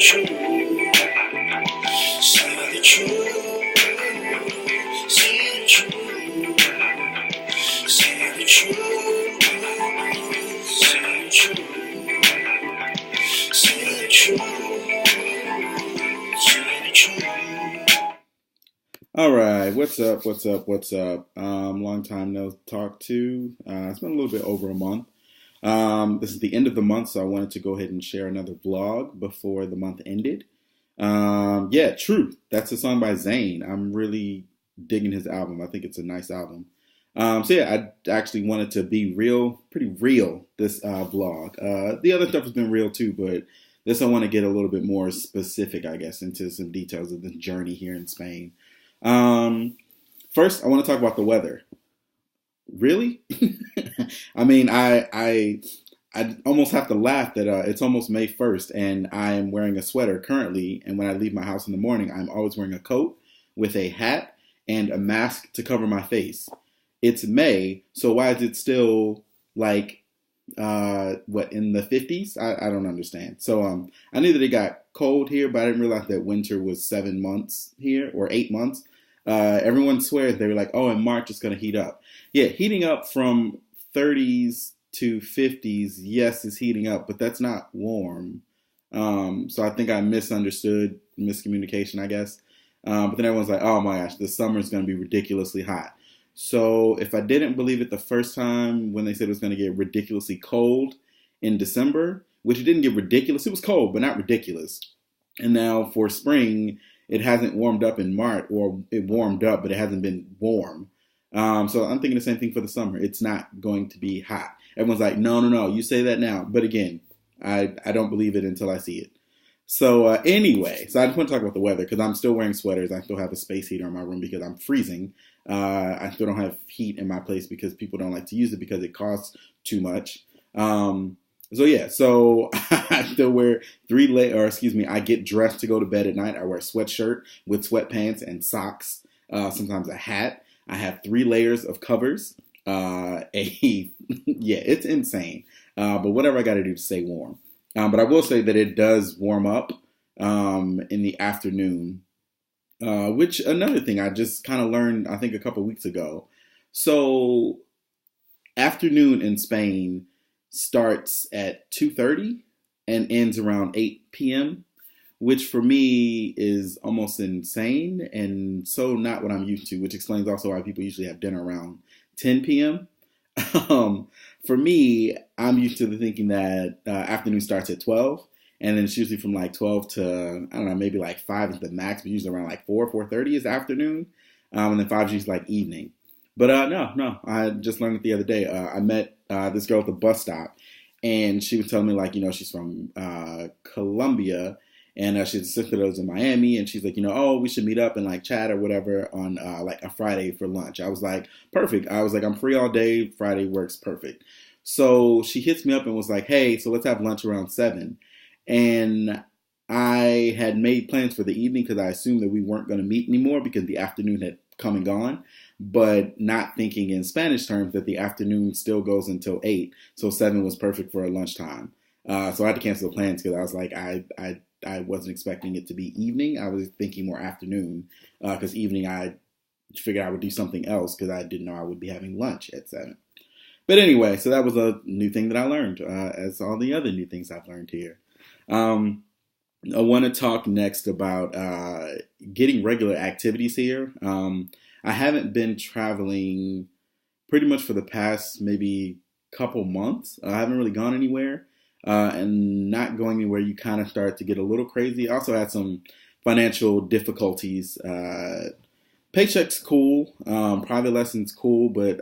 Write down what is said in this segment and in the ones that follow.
truth, say the truth, say the truth, say the truth, say the truth, say the truth, say the truth. All right, what's up? Long time no talk to. It's been a little bit over a month. This is the end of the month, so I wanted to go ahead and share another vlog before the month ended. Yeah, Truth. That's a song by Zayn. I'm really digging his album. I think it's a nice album. So yeah, I actually wanted to be real, pretty real this vlog. The other stuff has been real too, but this I want to get a little bit more specific, I guess, into some details of the journey here in Spain. First, I want to talk about the weather. Really? I mean, I almost have to laugh that it's almost May 1st and I'm wearing a sweater currently. And when I leave my house in the morning, I'm always wearing a coat with a hat and a mask to cover my face. It's May, so why is it still like in the 50s? I don't understand. So I knew that it got cold here, but I didn't realize that winter was 7 months here or 8 months. Everyone swears they were like, oh, in March it's going to heat up. Yeah, heating up from 30s to 50s, yes, it's heating up, but that's not warm. So I think I misunderstood, miscommunication, I guess. But then everyone's like, oh my gosh, the summer is going to be ridiculously hot. So if I didn't believe it the first time when they said it was going to get ridiculously cold in December, which it didn't get ridiculous, it was cold, but not ridiculous. And now for spring, it hasn't warmed up in March, or it warmed up, but it hasn't been warm. So I'm thinking the same thing for the summer. It's not going to be hot. Everyone's like, no, you say that now. But again, I don't believe it until I see it. So anyway, so I just want to talk about the weather because I'm still wearing sweaters. I still have a space heater in my room because I'm freezing. I still don't have heat in my place because people don't like to use it because it costs too much. So yeah, so I still wear I get dressed to go to bed at night. I wear a sweatshirt with sweatpants and socks, sometimes a hat. I have 3 layers of covers. Yeah, it's insane. But whatever I got to do to stay warm. But I will say that it does warm up in the afternoon, which another thing I just kind of learned, I think, a couple weeks ago. So afternoon in Spain starts at 2:30 and ends around 8 p.m., which for me is almost insane and so not what I'm used to, which explains also why people usually have dinner around 10 p.m. For me, I'm used to the thinking that afternoon starts at 12, and then it's usually from like 12 to, I don't know, maybe like 5 is the max, but usually around like 4:30 is afternoon, and then 5 is usually like evening. But no, I just learned it the other day. I met this girl at the bus stop, and she was telling me, like, she's from Colombia, and she's a sister that lives in Miami, and she's like, oh, we should meet up and like chat or whatever on like a Friday for lunch. I was like, perfect. I was like, I'm free all day. Friday works perfect. So she hits me up and was like, hey, so let's have lunch around 7. And I had made plans for the evening because I assumed that we weren't going to meet anymore because the afternoon had come and gone, but not thinking in Spanish terms that the afternoon still goes until 8. So 7 was perfect for a lunchtime. So I had to cancel the plans because I was like, I wasn't expecting it to be evening. I was thinking more afternoon because evening I figured I would do something else because I didn't know I would be having lunch at 7. But anyway, so that was a new thing that I learned, as all the other new things I've learned here. I want to talk next about getting regular activities here. I haven't been traveling pretty much for the past maybe couple months. I haven't really gone anywhere. And not going anywhere, you kind of start to get a little crazy. I also had some financial difficulties. Paycheck's cool. Private lessons cool, but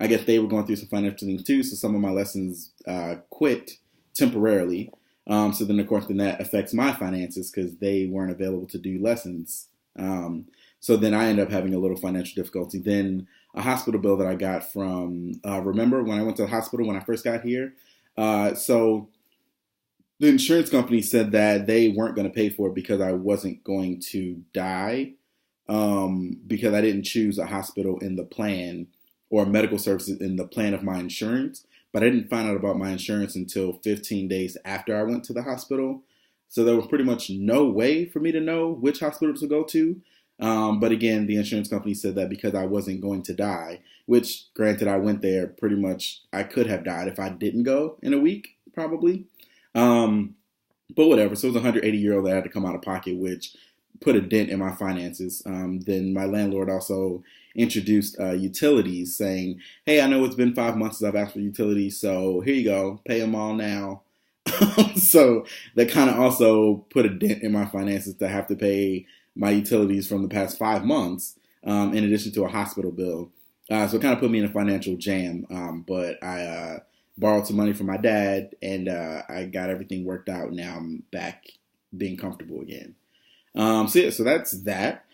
I guess they were going through some financial things too. So some of my lessons quit temporarily. So then, of course, that affects my finances because they weren't available to do lessons. So then I ended up having a little financial difficulty. Then a hospital bill that I got from, remember when I went to the hospital when I first got here? So the insurance company said that they weren't going to pay for it because I wasn't going to die, because I didn't choose a hospital in the plan or medical services in the plan of my insurance. But I didn't find out about my insurance until 15 days after I went to the hospital. So there was pretty much no way for me to know which hospital to go to. But again, the insurance company said that because I wasn't going to die, which granted, I went there pretty much, I could have died if I didn't go in a week, probably. Um, but whatever. So it was a 180-year-old that had to come out of pocket, which put a dent in my finances. Then my landlord also introduced utilities, saying, "Hey, I know it's been 5 months since I've asked for utilities, so here you go, pay them all now." So that kind of also put a dent in my finances to have to pay my utilities from the past 5 months, in addition to a hospital bill. So it kind of put me in a financial jam. But I borrowed some money from my dad, and I got everything worked out. Now I'm back being comfortable again. So yeah, so that's that.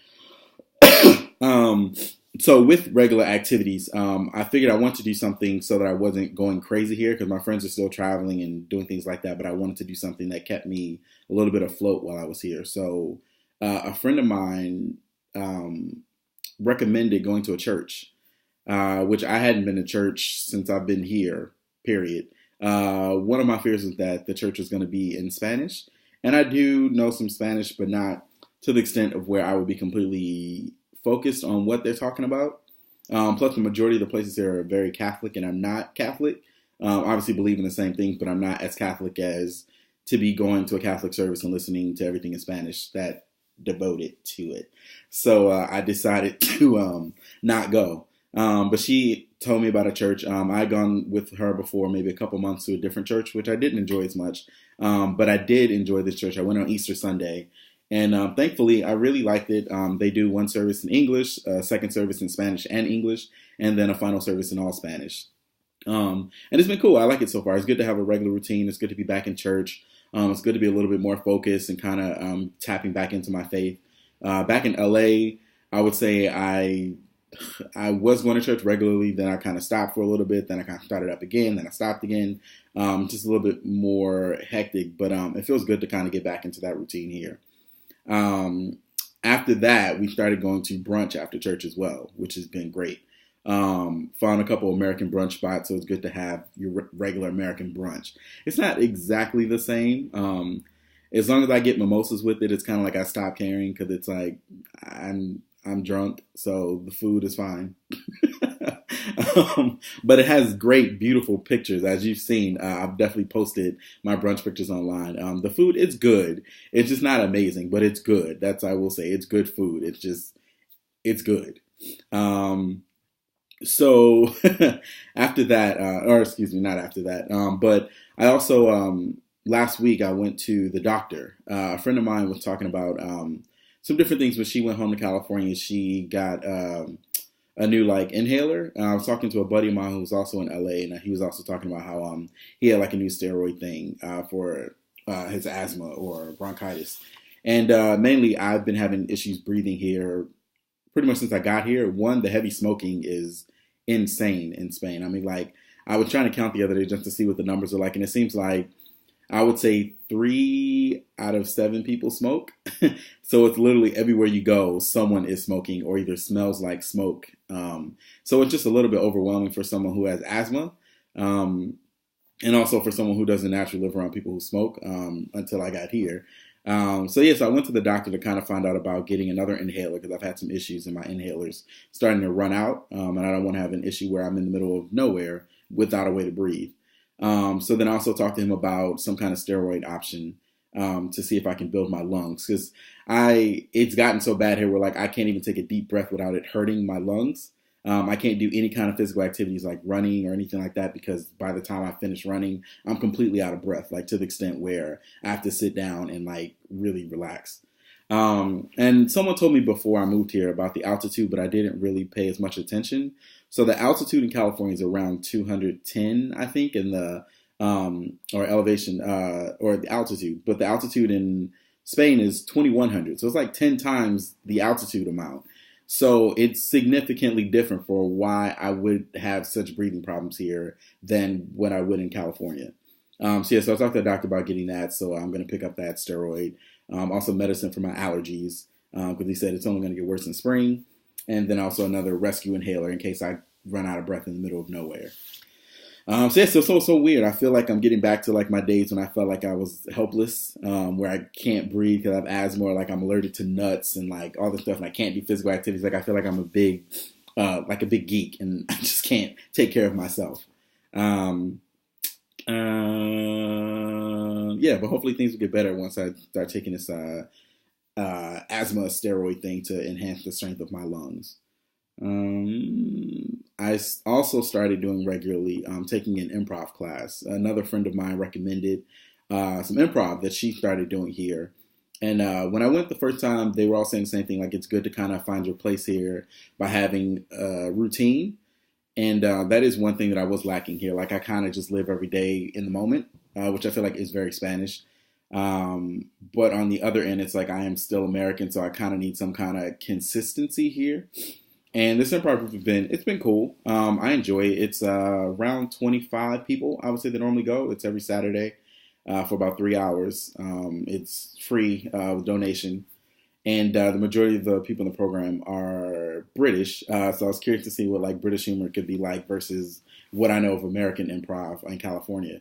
um, so with regular activities, I figured I wanted to do something so that I wasn't going crazy here because my friends are still traveling and doing things like that. But I wanted to do something that kept me a little bit afloat while I was here. So a friend of mine recommended going to a church, which I hadn't been to church since I've been here, period. One of my fears was that the church was going to be in Spanish. And I do know some Spanish, but not to the extent of where I would be completely focused on what they're talking about. Plus, the majority of the places here are very Catholic, and I'm not Catholic. Obviously, believe in the same things, but I'm not as Catholic as to be going to a Catholic service and listening to everything in Spanish. That devoted to it. So I decided to not go. But she told me about a church. I'd gone with her before, maybe a couple months, to a different church, which I didn't enjoy as much. But I did enjoy this church. I went on Easter Sunday. And thankfully, I really liked it. They do one service in English, a second service in Spanish and English, and then a final service in all Spanish. And it's been cool. I like it so far. It's good to have a regular routine. It's good to be back in church. It's good to be a little bit more focused and kind of tapping back into my faith. Back in LA, I would say I was going to church regularly. Then I kind of stopped for a little bit. Then I kind of started up again. Then I stopped again. Just a little bit more hectic. But it feels good to kind of get back into that routine here. After that, we started going to brunch after church as well, which has been great. Found a couple American brunch spots, so it's good to have your regular American brunch. It's not exactly the same. As long as I get mimosas with it, it's kind of like I stop caring because it's like I'm drunk, so the food is fine. But it has great, beautiful pictures, as you've seen. I've definitely posted my brunch pictures online. The food is good. It's just not amazing, but it's good. That's, I will say, it's good food. It's good. So after that, or excuse me, not after that, but I also, last week I went to the doctor. A friend of mine was talking about some different things when she went home to California. She got a new inhaler. I was talking to a buddy of mine who was also in LA, and he was also talking about how he had a new steroid thing for his asthma or bronchitis. And mainly I've been having issues breathing here pretty much since I got here. One, the heavy smoking is insane in Spain. I mean, I was trying to count the other day just to see what the numbers are like, and it seems like I would say 3 out of 7 people smoke. So it's literally everywhere you go, someone is smoking or either smells like smoke. So it's just a little bit overwhelming for someone who has asthma. And also for someone who doesn't naturally live around people who smoke until I got here. So I went to the doctor to kind of find out about getting another inhaler because I've had some issues and my inhalers starting to run out. And I don't want to have an issue where I'm in the middle of nowhere without a way to breathe. So then I also talked to him about some kind of steroid option to see if I can build my lungs. Because it's gotten so bad here where I can't even take a deep breath without it hurting my lungs. I can't do any kind of physical activities like running or anything like that because by the time I finish running, I'm completely out of breath, to the extent where I have to sit down and really relax. And someone told me before I moved here about the altitude, but I didn't really pay as much attention. So the altitude in California is around 210, I think, in the or elevation or the altitude, but the altitude in Spain is 2100. So it's 10 times the altitude amount. So it's significantly different for why I would have such breathing problems here than when I would in California. So I talked to the doctor about getting that. So I'm going to pick up that steroid. Also medicine for my allergies because he said it's only going to get worse in spring. And then also another rescue inhaler in case I run out of breath in the middle of nowhere. So yeah, so weird. I feel like I'm getting back to like my days when I felt like I was helpless, where I can't breathe because I have asthma, or like I'm allergic to nuts and like all this stuff, and I can't do physical activities. Like I feel like I'm like a big geek, and I just can't take care of myself. Um, yeah, but hopefully things will get better once I start taking this asthma steroid thing to enhance the strength of my lungs. Also started doing regularly, taking an improv class. Another friend of mine recommended some improv that she started doing here. And when I went the first time, they were all saying the same thing, like it's good to kind of find your place here by having a routine. And that is one thing that I was lacking here. Like I kind of just live every day in the moment, which I feel like is very Spanish. But on the other end, it's like I am still American, so I kind of need some kind of consistency here. And this improv group it's been cool. I enjoy it. It's around 25 people, I would say, that normally go. It's every Saturday for about 3 hours. It's free with donation. And the majority of the people in the program are British. So I was curious to see what like British humor could be like versus what I know of American improv in California.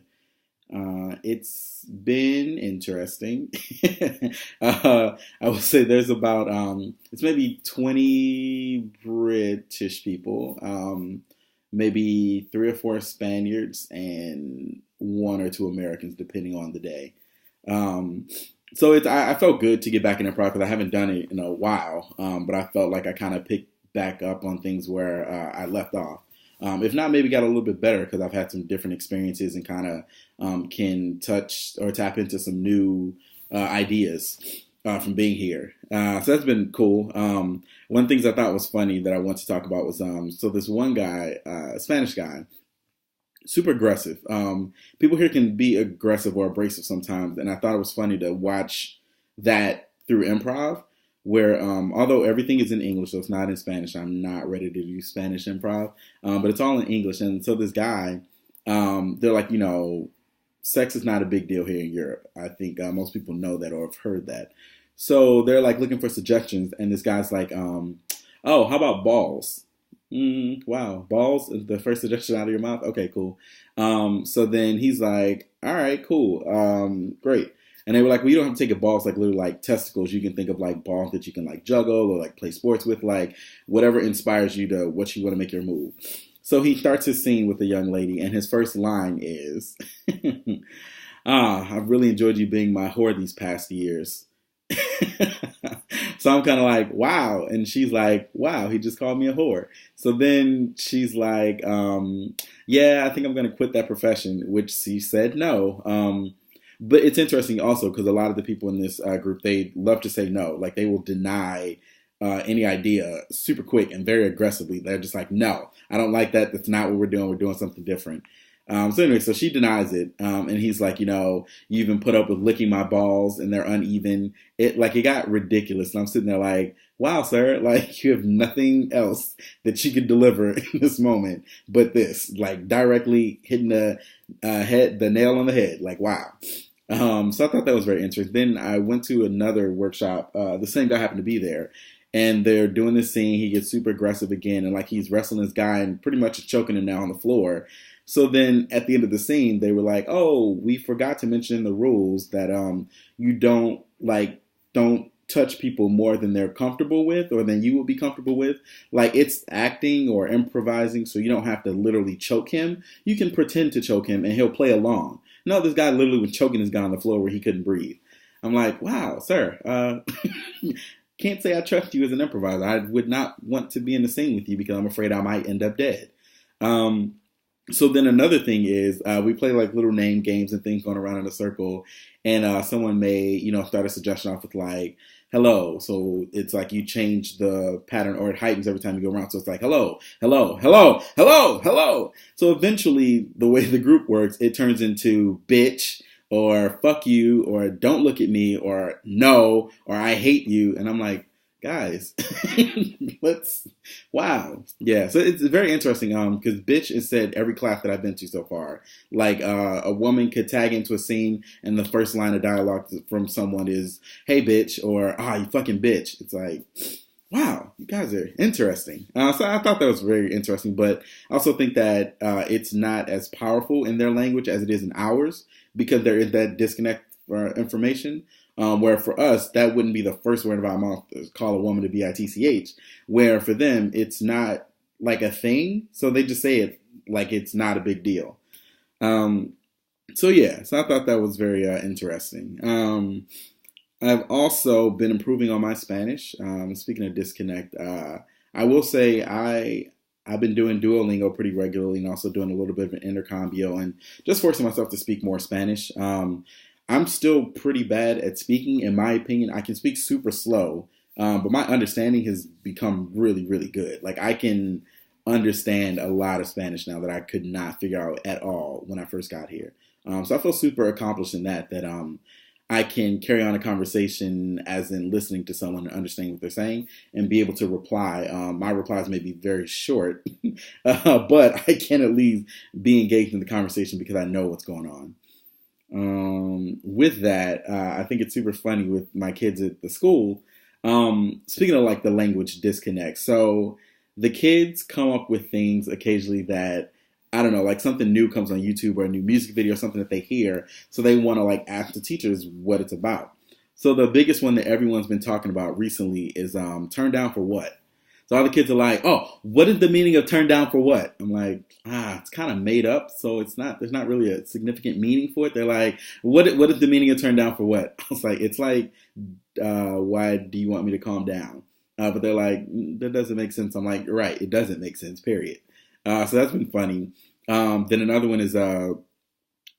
It's been interesting. I would say there's about it's maybe 20 British people, maybe 3 or 4 Spaniards, and 1 or 2 Americans, depending on the day. So I felt good to get back in improv because I haven't done it in a while, but I felt like I kind of picked back up on things where I left off. If not, maybe got a little bit better because I've had some different experiences and kind of can touch or tap into some new ideas from being here. So that's been cool. One of the things I thought was funny that I want to talk about was so this one guy, a Spanish guy, super aggressive. People here can be aggressive or abrasive sometimes, and I thought it was funny to watch that through improv where although everything is in English, so it's not in Spanish. I'm not ready to do Spanish improv, but it's all in English. And so this guy, they're like, sex is not a big deal here in Europe. I think most people know that or have heard that. So they're like looking for suggestions, and this guy's like, oh, how about balls? Wow, balls is the first suggestion out of your mouth? Okay, cool. So then he's like, all right, cool, great. And they were like, well, you don't have to take a balls like literally like testicles. You can think of like balls that you can like juggle or like play sports with, like whatever inspires you to what you want to make your move. So he starts his scene with a young lady, and his first line is, I've really enjoyed you being my whore these past years. So I'm kind of like, wow. And she's like, wow, he just called me a whore. So then she's like, yeah, I think I'm going to quit that profession, which she said no. But it's interesting also because a lot of the people in this group, they love to say no. Like they will deny any idea super quick and very aggressively. They're just like, no, I don't like that. That's not what we're doing. We're doing something different. So anyway, so she denies it. And he's like, you even put up with licking my balls and they're uneven. It got ridiculous. And I'm sitting there like, wow, sir, like you have nothing else that you could deliver in this moment but this, like directly hitting the nail on the head. Like, wow. So I thought that was very interesting. Then I went to another workshop. The same guy happened to be there. And they're doing this scene. He gets super aggressive again. And like he's wrestling this guy and pretty much is choking him now on the floor. So then at the end of the scene, they were like, oh, we forgot to mention in the rules that you don't touch people more than they're comfortable with or than you will be comfortable with. Like it's acting or improvising, so you don't have to literally choke him. You can pretend to choke him and he'll play along. No, this guy literally was choking this guy on the floor where he couldn't breathe. I'm like, wow, sir, can't say I trust you as an improviser. I would not want to be in the scene with you because I'm afraid I might end up dead. So then another thing is we play like little name games and things going around in a circle. And someone may, start a suggestion off with like, hello. So it's like you change the pattern or it heightens every time you go around. So it's like, hello, hello, hello, hello, hello. So eventually the way the group works, it turns into bitch or fuck you or don't look at me or no or I hate you. And I'm like, guys, wow. Yeah, so it's very interesting because bitch is said every class that I've been to so far. Like a woman could tag into a scene and the first line of dialogue from someone is, hey, bitch, or you fucking bitch. It's like, Wow, you guys are interesting. So I thought that was very interesting, but I also think that it's not as powerful in their language as it is in ours because there is that disconnect for information. Where for us, that wouldn't be the first word of our mouth to call a woman to bitch. Where for them, it's not like a thing, so they just say it like it's not a big deal. Um, so yeah, so I thought that was very interesting. I've also been improving on my Spanish. Speaking of disconnect, I will say I've been doing Duolingo pretty regularly and also doing a little bit of an intercambio and just forcing myself to speak more Spanish. I'm still pretty bad at speaking, in my opinion. I can speak super slow, but my understanding has become really, really good. Like I can understand a lot of Spanish now that I could not figure out at all when I first got here. So I feel super accomplished in that I can carry on a conversation as in listening to someone and understanding what they're saying and be able to reply. My replies may be very short, but I can at least be engaged in the conversation because I know what's going on. With that, I think it's super funny with my kids at the school. Speaking of like the language disconnect, so the kids come up with things occasionally that I don't know, like something new comes on YouTube or a new music video or something that they hear, so they want to like ask the teachers what it's about. So the biggest one that everyone's been talking about recently is "Turn Down for What." So all the kids are like, "Oh, what is the meaning of turn down for what?" I'm like, it's kind of made up, so it's not. There's not really a significant meaning for it. They're like, "What is the meaning of turn down for what?" I was like, "It's like, why do you want me to calm down?" But they're like, "That doesn't make sense." I'm like, "Right, it doesn't make sense. Period." So that's been funny. Then another one is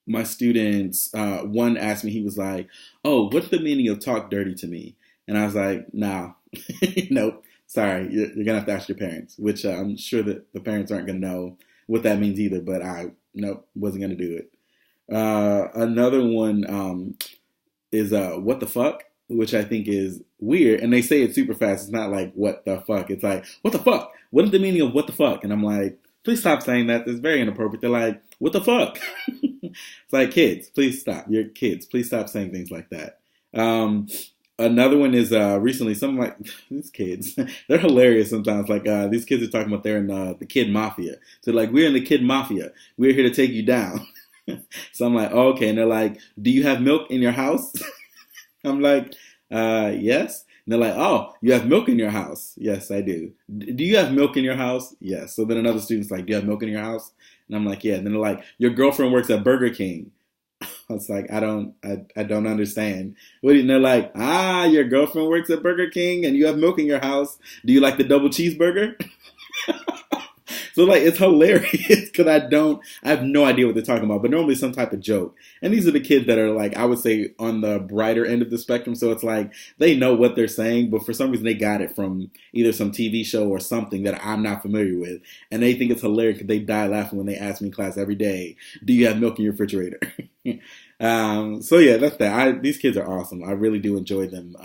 my students. One asked me, he was like, "Oh, what's the meaning of talk dirty to me?" And I was like, "Nah, nope. Sorry, you're gonna have to ask your parents." Which I'm sure that the parents aren't gonna know what that means either. But I nope, wasn't gonna do it. Another one is "what the fuck," which I think is weird, and they say it super fast. It's not like "what the fuck." It's like "what the fuck." What is the meaning of "what the fuck"? And I'm like, please stop saying that. It's very inappropriate. They're like, "What the fuck?" It's like, kids, please stop. You're kids. Please stop saying things like that. Another one is recently some of my these kids, they're hilarious sometimes. Like these kids are talking about they're in the kid mafia. So like, we're in the kid mafia. We're here to take you down. So I'm like, oh, okay. And they're like, "Do you have milk in your house?" I'm like, yes. And they're like, "Oh, you have milk in your house?" "Yes, I do." "Do you have milk in your house?" "Yes." So then another student's like, "Do you have milk in your house?" And I'm like, "Yeah." And then they're like, "Your girlfriend works at Burger King." I was like, I don't understand. And they're like, "Your girlfriend works at Burger King and you have milk in your house. Do you like the double cheeseburger?" So like it's hilarious because I have no idea what they're talking about, but normally some type of joke. And these are the kids that are like, I would say on the brighter end of the spectrum. So it's like they know what they're saying, but for some reason they got it from either some TV show or something that I'm not familiar with. And they think it's hilarious because they die laughing when they ask me in class every day, "Do you have milk in your refrigerator?" So yeah, that's that. These kids are awesome. I really do enjoy them.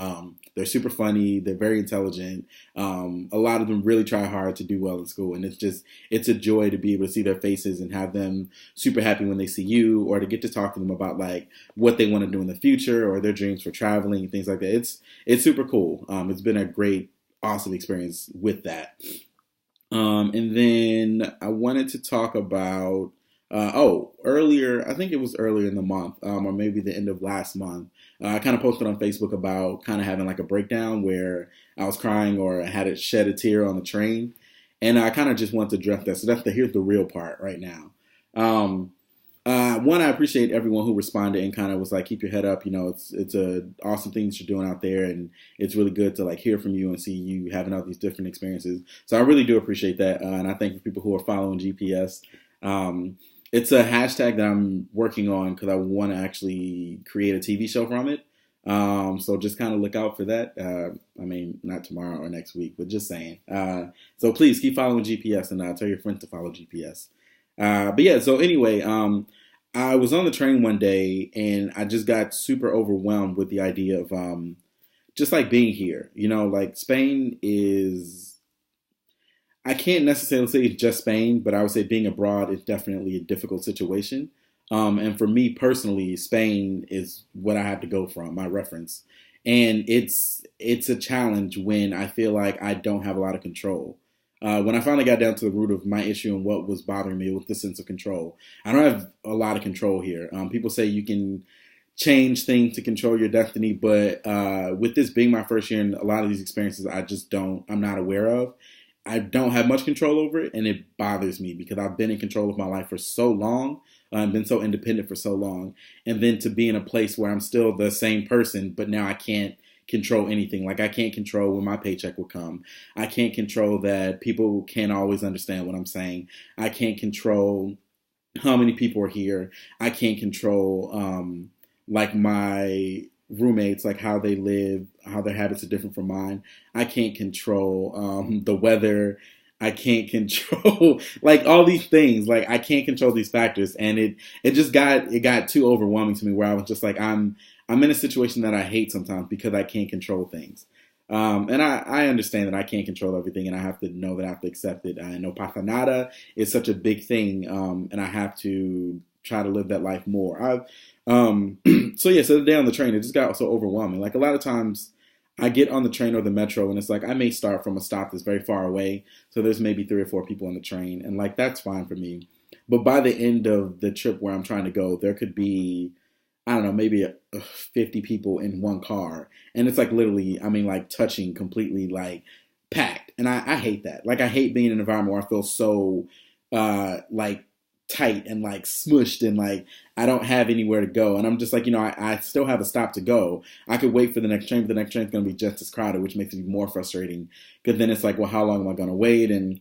They're super funny. They're very intelligent. A lot of them really try hard to do well in school, and it's a joy to be able to see their faces and have them super happy when they see you, or to get to talk to them about like what they want to do in the future or their dreams for traveling and things like that. It's super cool. It's been a great, awesome experience with that. And then I wanted to talk about earlier, I think it was earlier in the month, or maybe the end of last month. I kind of posted on Facebook about kind of having like a breakdown where I was crying or I had to shed a tear on the train. And I kind of just wanted to address that. So here's the real part right now. One, I appreciate everyone who responded and kind of was like, "Keep your head up. You know, it's a awesome thing that you're doing out there, and it's really good to like hear from you and see you having all these different experiences." So I really do appreciate that, and I thank you for people who are following GPS. It's a hashtag that I'm working on because I want to actually create a TV show from it. So just kind of look out for that. I mean, not tomorrow or next week, but just saying. So please keep following GPS and tell your friends to follow GPS. But yeah, so anyway, I was on the train one day and I just got super overwhelmed with the idea of just like being here. You know, like Spain is, I can't necessarily say it's just Spain, but I would say being abroad is definitely a difficult situation. And for me personally, Spain is what I have to go from, my reference. And it's a challenge when I feel like I don't have a lot of control. When I finally got down to the root of my issue and what was bothering me with the sense of control, I don't have a lot of control here. People say you can change things to control your destiny, but with this being my first year and a lot of these experiences, I'm not aware of. I don't have much control over it, and it bothers me because I've been in control of my life for so long, been so independent for so long, and then to be in a place where I'm still the same person, but now I can't control anything. Like I can't control when my paycheck will come. I can't control that people can't always understand what I'm saying. I can't control how many people are here. I can't control like my roommates, like how they live, how their habits are different from mine. I can't control the weather. I can't control like all these things. Like I can't control these factors, and it got too overwhelming to me. Where I was just like, I'm in a situation that I hate sometimes because I can't control things. And I understand that I can't control everything, and I have to know that I have to accept it. I know pasa nada is such a big thing, and I have to try to live that life more. So yeah, so the day on the train, it just got so overwhelming. Like a lot of times, I get on the train or the metro, and it's like I may start from a stop that's very far away, so there's maybe 3 or 4 people on the train, and like that's fine for me. But by the end of the trip where I'm trying to go, there could be I don't know, maybe 50 people in one car. And it's like literally, I mean, like touching completely like packed. And I hate that. Like, I hate being in an environment where I feel so, like tight and like smushed and like I don't have anywhere to go. And I'm just like, I still have a stop to go. I could wait for the next train, but the next train's going to be just as crowded, which makes it even more frustrating. Because then it's like, well, how long am I going to wait? And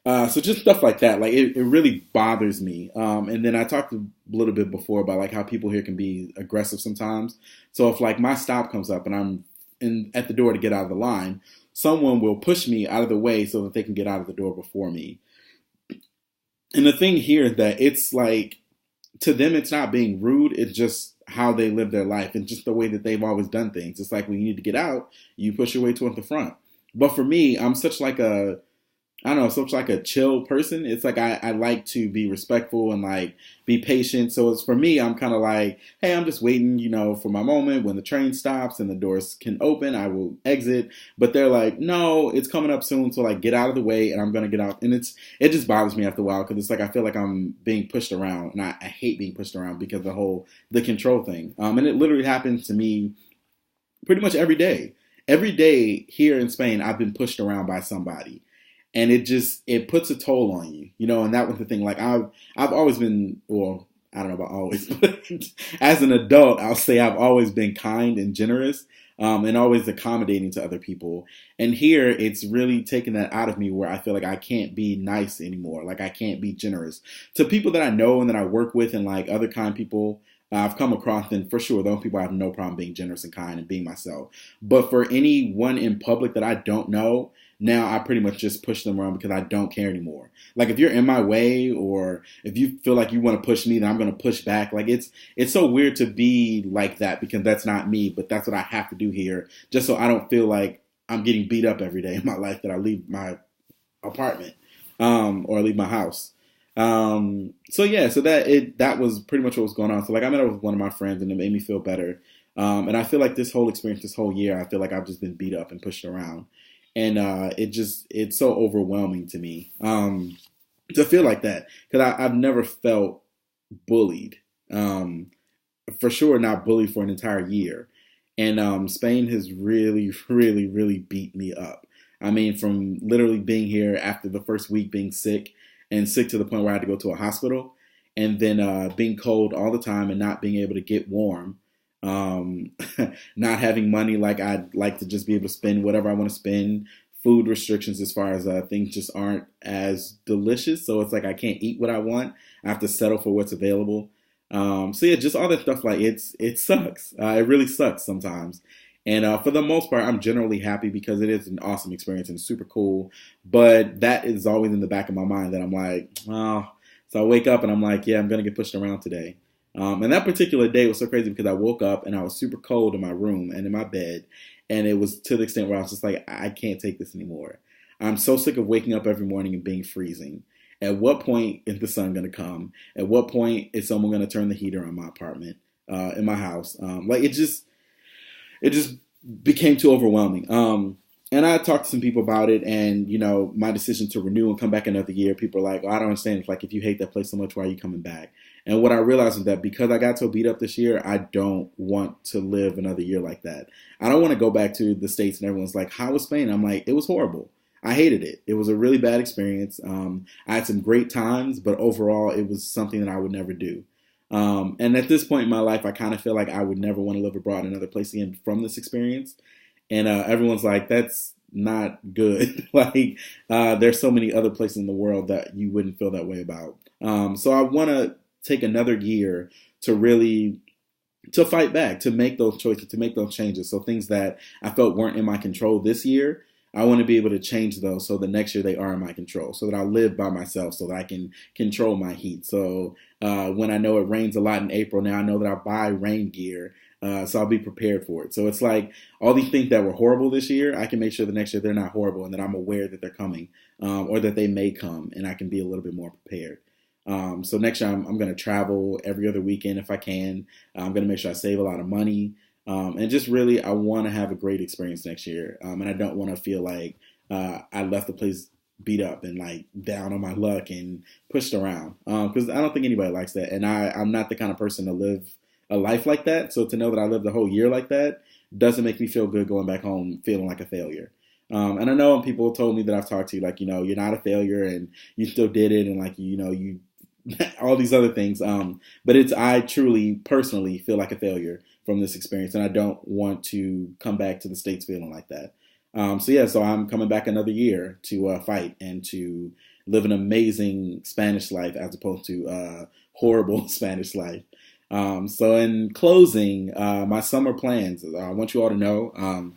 so just stuff like that, like it really bothers me. And then I talked a little bit before about like how people here can be aggressive sometimes. So if like my stop comes up and I'm at the door to get out of the line, someone will push me out of the way so that they can get out of the door before me. And the thing here is that it's like to them, it's not being rude. It's just how they live their life and just the way that they've always done things. It's like when you need to get out, you push your way toward the front. But for me, I'm such like I don't know, such like a chill person. It's like I like to be respectful and like be patient. So it's for me, I'm kind of like, hey, I'm just waiting, for my moment when the train stops and the doors can open, I will exit. But they're like, no, it's coming up soon, so like get out of the way and I'm gonna get out. And it just bothers me after a while because it's like I feel like I'm being pushed around, and I hate being pushed around because of the control thing. And it literally happens to me pretty much every day. Every day here in Spain, I've been pushed around by somebody. And it puts a toll on you, and that was the thing. Like I've always been, well, I don't know about always, but as an adult, I'll say I've always been kind and generous, and always accommodating to other people. And here it's really taken that out of me where I feel like I can't be nice anymore. Like I can't be generous to people that I know and that I work with and like other kind people. I've come across, then for sure, those people I have no problem being generous and kind and being myself. But for anyone in public that I don't know, now I pretty much just push them around because I don't care anymore. Like if you're in my way or if you feel like you want to push me, then I'm going to push back. Like it's so weird to be like that because that's not me, but that's what I have to do here just so I don't feel like I'm getting beat up every day in my life that I leave my apartment or leave my house. So yeah, so that was pretty much what was going on. So like I met up with one of my friends and it made me feel better. And I feel like this whole experience, this whole year, I feel like I've just been beat up and pushed around. And it's so overwhelming to me to feel like that because I've never felt bullied. For sure, not bullied for an entire year. And Spain has really, really, really beat me up. I mean, from literally being here after the first week being sick and sick to the point where I had to go to a hospital, and then being cold all the time and not being able to get warm. Um, Not having money, like I'd like to just be able to spend whatever I want to spend. Food restrictions as far as things just aren't as delicious. So it's like I can't eat what I want. I have to settle for what's available. So yeah, just all that stuff. Like it sucks. It really sucks sometimes. And for the most part, I'm generally happy because it is an awesome experience and super cool. But that is always in the back of my mind that I'm like, oh. So I wake up and I'm like, yeah, I'm gonna get pushed around today. And that particular day was so crazy because I woke up and I was super cold in my room and in my bed. And it was to the extent where I was just like, I can't take this anymore. I'm so sick of waking up every morning and being freezing. At what point is the sun going to come? At what point is someone going to turn the heater on my apartment, in my house? Like it just became too overwhelming. And I talked to some people about it, and my decision to renew and come back another year. People are like, "Oh, I don't understand. It's like if you hate that place so much, why are you coming back?" And what I realized is that because I got so beat up this year, I don't want to live another year like that. I don't want to go back to the States and everyone's like, "How was Spain?" I'm like, "It was horrible. I hated it. It was a really bad experience. I had some great times, but overall, it was something that I would never do." And at this point in my life, I kind of feel like I would never want to live abroad in another place again from this experience. And everyone's like, "That's not good." Like, there's so many other places in the world that you wouldn't feel that way about. So I want to take another year to really to fight back, to make those choices, to make those changes. So things that I felt weren't in my control this year, I want to be able to change those so the next year they are in my control, so that I live by myself, so that I can control my heat. So when I know it rains a lot in April, now I know that I buy rain gear. So I'll be prepared for it. So it's like all these things that were horrible this year, I can make sure the next year they're not horrible, and that I'm aware that they're coming, or that they may come, and I can be a little bit more prepared. So next year I'm going to travel every other weekend if I can. I'm going to make sure I save a lot of money. And just really, I want to have a great experience next year. And I don't want to feel like I left the place beat up and like down on my luck and pushed around. Because I don't think anybody likes that. And I'm not the kind of person to live a life like that. So to know that I lived the whole year like that doesn't make me feel good going back home feeling like a failure. And I know people told me that I've talked to, like, you're not a failure and you still did it. And like, you all these other things. But I truly, personally feel like a failure from this experience, and I don't want to come back to the States feeling like that. So I'm coming back another year to fight and to live an amazing Spanish life as opposed to horrible Spanish life. So in closing, my summer plans, I want you all to know,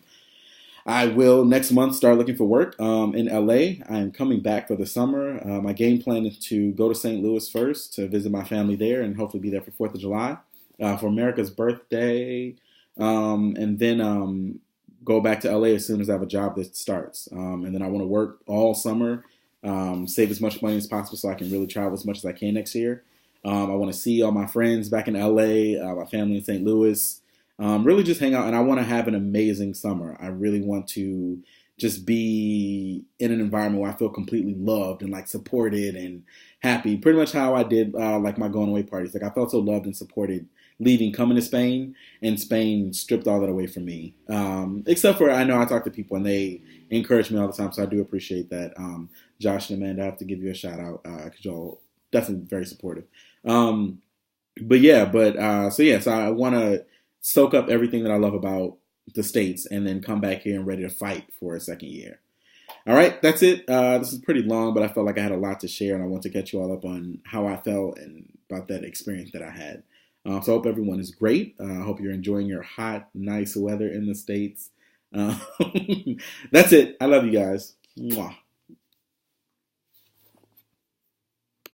I will next month start looking for work in LA. I'm coming back for the summer. My game plan is to go to St. Louis first to visit my family there and hopefully be there for 4th of July for America's birthday. And then go back to LA as soon as I have a job that starts. And then I want to work all summer, save as much money as possible so I can really travel as much as I can next year. I want to see all my friends back in LA, my family in St. Louis. Really just hang out, and I want to have an amazing summer. I really want to just be in an environment where I feel completely loved and like supported and happy. Pretty much how I did like my going away parties. Like I felt so loved and supported leaving, coming to Spain, and Spain stripped all that away from me. Except for I know I talk to people and they encourage me all the time, so I do appreciate that. Josh and Amanda, I have to give you a shout out because y'all definitely very supportive. So I want to soak up everything that I love about the States and then come back here and ready to fight for a second year. All right, that's it. This is pretty long, but I felt like I had a lot to share, and I want to catch you all up on how I felt and about that experience that I had. So I hope everyone is great. I hope you're enjoying your hot, nice weather in the States. That's it. I love you guys. Mwah.